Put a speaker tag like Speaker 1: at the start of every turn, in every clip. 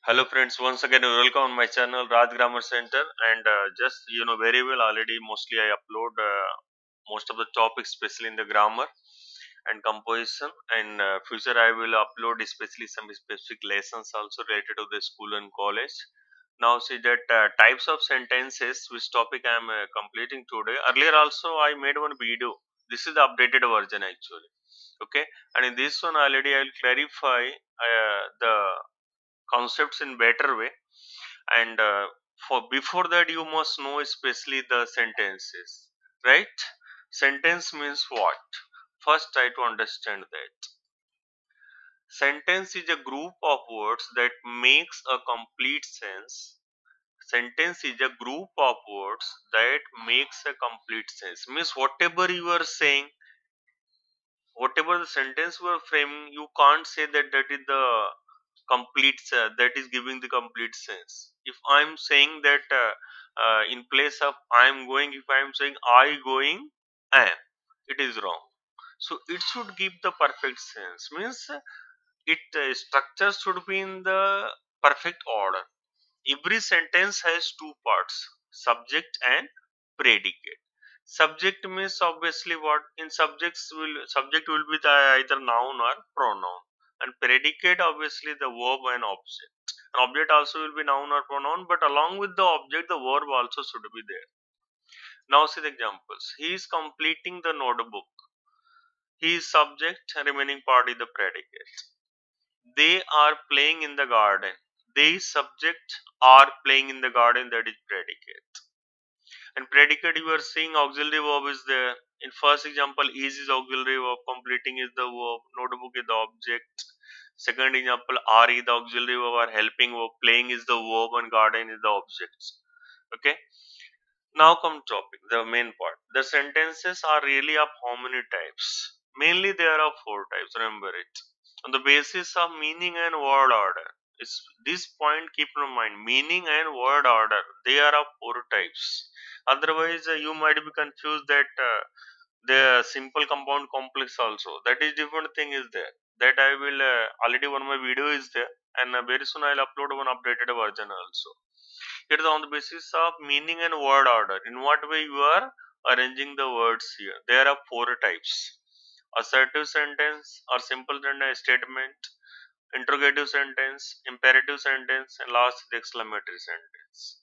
Speaker 1: Hello friends, once again welcome on my channel Raj Grammar Center, and just very well already mostly I upload most of the topics especially in the grammar and composition, and future I will upload especially some specific lessons also related to the school and college. Now see that types of sentences which topic I am completing today. Earlier also I made one video. This is the updated version actually. Okay, and in this one already I will clarify the concepts in better way, and for before that you must know especially the sentences, right? Sentence means what? First try to understand that sentence is a group of words that makes a complete sense. Sentence is a group of words that makes a complete sense, means whatever you are saying, whatever the sentence you are framing, you can't say that that is the complete that is giving the complete sense. If I'm saying that in place of I'm going, if I'm saying I going am, it is wrong. So it should give the perfect sense, means it structure should be in the perfect order. Every sentence has two parts, subject and predicate. Subject means obviously what in subject will be the either noun or pronoun, and predicate obviously the verb and object. An object also will be noun or pronoun, but along with the object the verb also should be there. Now see the examples. He is completing the notebook. He is subject, remaining part is the predicate. They are playing in the garden. They subject are playing in the garden, that is predicate. And predicate you are seeing auxiliary verb is there. In first example, is auxiliary verb, completing is the verb, notebook is the object. Second example, are is the auxiliary verb or helping verb, playing is the verb and garden is the objects. Okay. Now come topic, the main part. The sentences are really of how many types? Mainly there are four types, remember it. On the basis of meaning and word order. This point keep in mind, meaning and word order, they are of four types. Otherwise you might be confused that the simple compound complex also. That is different thing is there. That I will already one of my video is there, and very soon I'll upload one updated version also. It is on the basis of meaning and word order. In what way you are arranging the words here? There are four types: assertive sentence or simple sentence statement, interrogative sentence, imperative sentence, and last the exclamatory sentence.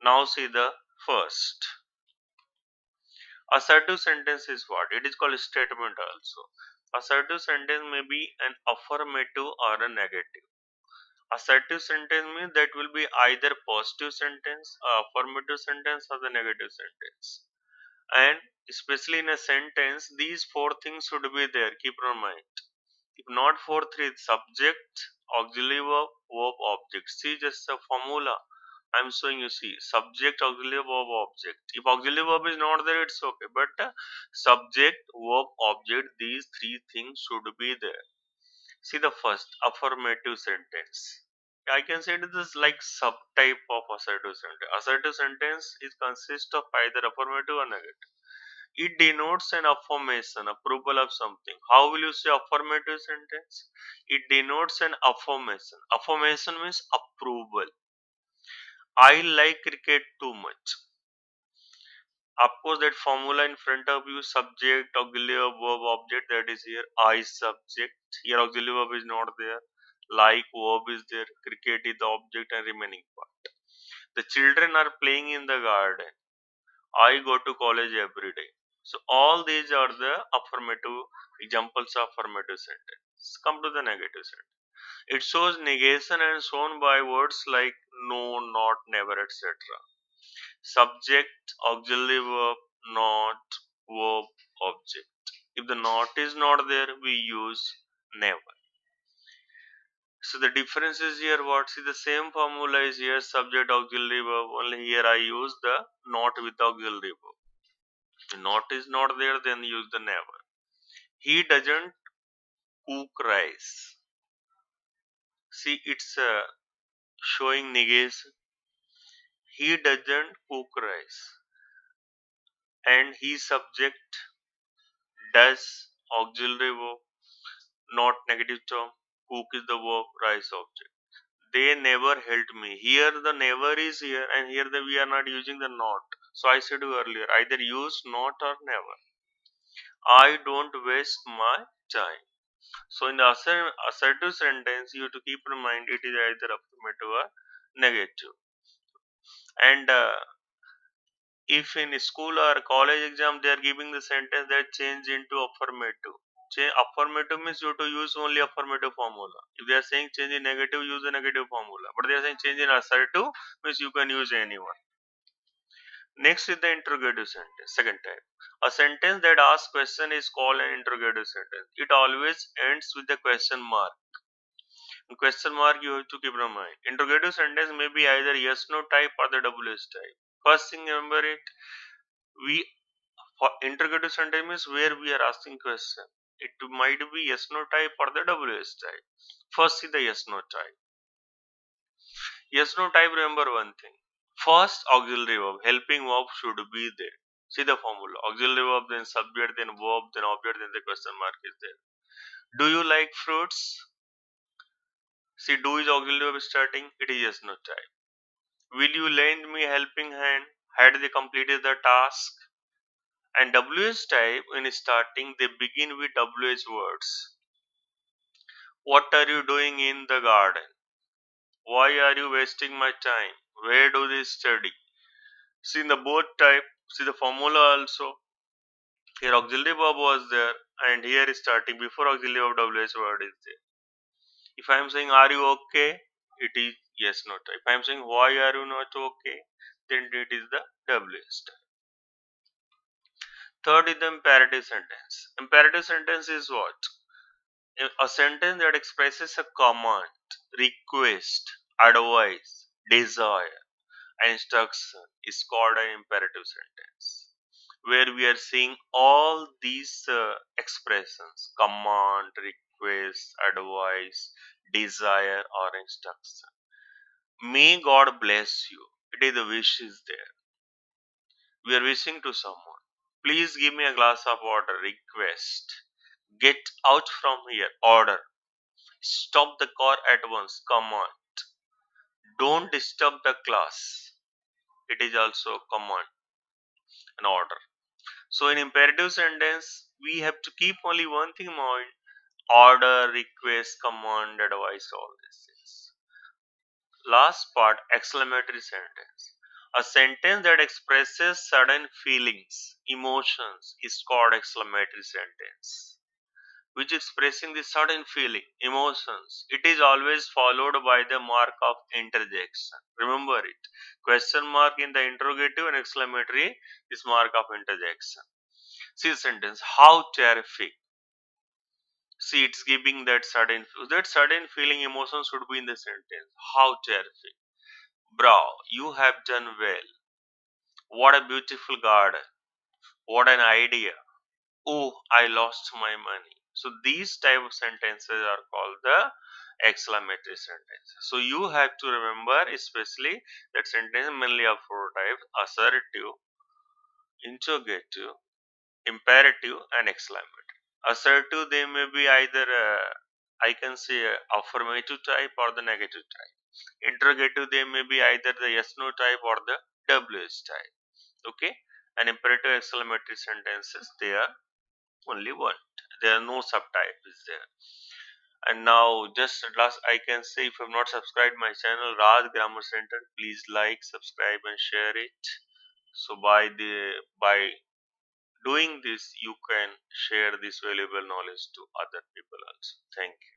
Speaker 1: Now see the first. Assertive sentence is what? It is called a statement also. Assertive sentence may be an affirmative or a negative. Assertive sentence means that will be either positive sentence, affirmative sentence, or the negative sentence. And especially in a sentence, these four things should be there. Keep in mind. If not four, three: subject, auxiliary verb, verb, object. See just the formula I'm showing you. See, subject, auxiliary verb, object. If auxiliary verb is not there, it's okay. But subject, verb, object, these three things should be there. See the first, affirmative sentence. I can say it is like subtype of assertive sentence. Assertive sentence is consist of either affirmative or negative. It denotes an affirmation, approval of something. How will you say affirmative sentence? It denotes an affirmation. Affirmation means approval. I like cricket too much. Of course, that formula in front of you, subject, auxiliary verb, object, that is here. I subject. Here auxiliary verb is not there. Like verb is there. Cricket is the object and remaining part. The children are playing in the garden. I go to college every day. So all these are the affirmative examples of affirmative sentence. Come to the negative sentence. It shows negation and shown by words like no, not, never, etc. Subject, auxiliary verb, not, verb, object. If the not is not there, we use never. So the difference is here what? See, the same formula is here, subject, auxiliary verb, only here I use the not with auxiliary verb. If not is not there, then use the never. He doesn't cook rice. See, it's showing negation. He doesn't cook rice. And he subject does, auxiliary verb, not negative term. Cook is the verb, rice object. they never helped me. Here the never is here, and here we are not using the not. So I said earlier, either use not or never. I don't waste my time. So in the assertive sentence, you have to keep in mind it is either affirmative or negative. And if in school or college exam they are giving the sentence that change into affirmative. Affirmative means you have to use only affirmative formula. If they are saying change in negative, use the negative formula. But they are saying change in assertive means you can use anyone. Next is the interrogative sentence, second type. A sentence that asks question is called an interrogative sentence. It always ends with the question mark. In question mark you have to keep in mind. Interrogative sentence may be either yes no type or the WS type. First thing remember it, we for interrogative sentence means where we are asking question. It might be yes no type or the WS type. First see the yes no type. Yes no type, remember one thing. First auxiliary verb, helping verb should be there. See the formula. Auxiliary verb, then subject, then verb, then object, then the question mark is there. Do you like fruits? See, do is auxiliary verb starting. It is yes no type. Will you lend me helping hand? Had they completed the task? And WH type, in starting, they begin with WH words. What are you doing in the garden? Why are you wasting my time? Where do they study? See in the both type, see the formula also. Here auxiliary verb was there, and here is starting before auxiliary verb WH word is there. If I am saying are you okay, it is yes no type. If I am saying why are you not okay, then it is the WH type. Third is the imperative sentence. Imperative sentence is what? A sentence that expresses a command, request, advice, desire, and instruction is called an imperative sentence. Where we are seeing all these expressions, command, request, advice, desire, or instruction. May God bless you. It is the wish is there. We are wishing to someone. Please give me a glass of water. Request. Get out from here. Order. Stop the car at once. Command. Don't disturb the class. It is also a command, an order. So in imperative sentence, we have to keep only one thing in mind: order, request, command, advice, all these things. Last part, exclamatory sentence. A sentence that expresses sudden feelings, emotions is called exclamatory sentence. Which expressing the sudden feeling, emotions. It is always followed by the mark of interjection. Remember it. Question mark in the interrogative and exclamatory is mark of interjection. See the sentence. How terrific. See, it's giving that sudden feeling, emotion should be in the sentence. How terrific. Bravo, you have done well. What a beautiful garden. What an idea. Oh, I lost my money. So these type of sentences are called the exclamatory sentences. So you have to remember especially that sentence mainly of four types: assertive, interrogative, imperative, and exclamatory. Assertive, they may be either I can say affirmative type or the negative type. Interrogative, they may be either the yes no type or the WH type. Okay, and imperative, exclamatory sentences, they are only one. There are no subtype is there. And now just last I can say, if you have not subscribed my channel Raj Grammar Center, please like, subscribe, and share it. So by doing this, you can share this valuable knowledge to other people also. Thank you.